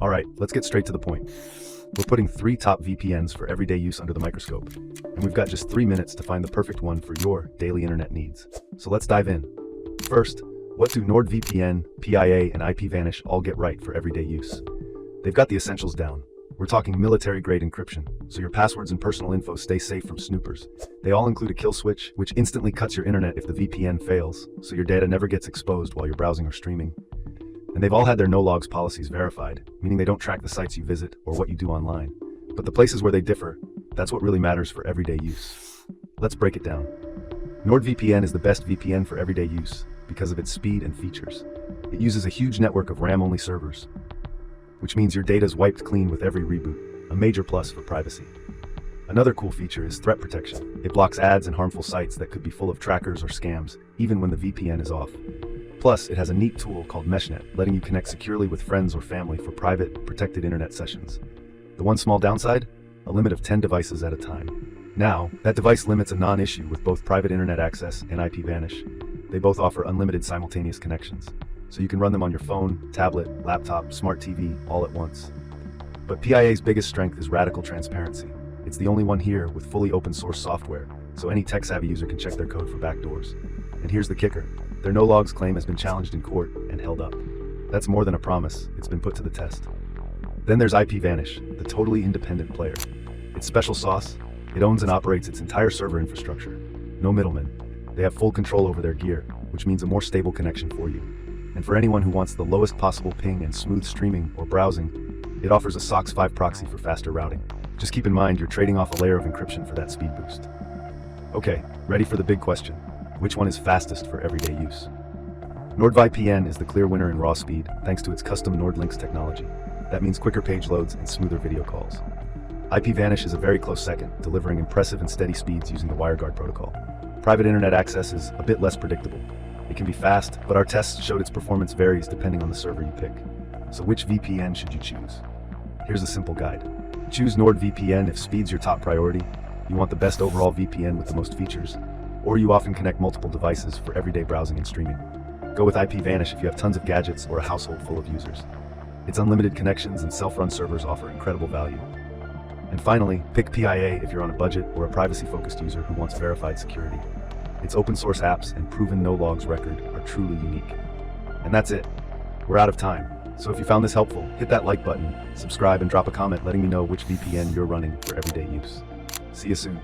Alright, let's get straight to the point. We're putting 3 top VPNs for everyday use under the microscope, and we've got just 3 minutes to find the perfect one for your daily internet needs. So let's dive in. First, what do NordVPN, PIA, and IPVanish all get right for everyday use? They've got the essentials down. We're talking military-grade encryption, so your passwords and personal info stay safe from snoopers. They all include a kill switch, which instantly cuts your internet if the VPN fails, so your data never gets exposed while you're browsing or streaming. And they've all had their no-logs policies verified, meaning they don't track the sites you visit or what you do online. But the places where they differ, that's what really matters for everyday use. Let's break it down. NordVPN is the best VPN for everyday use because of its speed and features. It uses a huge network of RAM-only servers, which means your data's wiped clean with every reboot, a major plus for privacy. Another cool feature is threat protection. It blocks ads and harmful sites that could be full of trackers or scams, even when the VPN is off. Plus, it has a neat tool called MeshNet, letting you connect securely with friends or family for private, protected internet sessions. The one small downside? A limit of 10 devices at a time. Now, that device limit's a non-issue with both private internet access and IPVanish. They both offer unlimited simultaneous connections, so you can run them on your phone, tablet, laptop, smart TV, all at once. But PIA's biggest strength is radical transparency. It's the only one here with fully open source software, so any tech-savvy user can check their code for backdoors. And here's the kicker. Their no-logs claim has been challenged in court and held up. That's more than a promise, it's been put to the test. Then there's IPVanish, the totally independent player. It's special sauce. It owns and operates its entire server infrastructure. No middlemen. They have full control over their gear, which means a more stable connection for you. And for anyone who wants the lowest possible ping and smooth streaming or browsing, it offers a SOC 5 proxy for faster routing. Just keep in mind you're trading off a layer of encryption for that speed boost. Okay, ready for the big question. Which one is fastest for everyday use? NordVPN is the clear winner in raw speed thanks to its custom NordLynx technology. That means quicker page loads and smoother video calls. IPVanish is a very close second, delivering impressive and steady speeds using the WireGuard protocol. Private internet access is a bit less predictable. It can be fast, but our tests showed its performance varies depending on the server you pick. So which VPN should you choose? Here's a simple guide. Choose NordVPN if speed's your top priority, you want the best overall VPN with the most features, or you often connect multiple devices for everyday browsing and streaming. Go with IPVanish if you have tons of gadgets or a household full of users. Its unlimited connections and self-run servers offer incredible value. And finally, pick PIA if you're on a budget or a privacy-focused user who wants verified security. Its open source apps and proven no-logs record are truly unique. And that's it. We're out of time. So if you found this helpful, hit that like button, subscribe, and drop a comment letting me know which VPN you're running for everyday use. See you soon.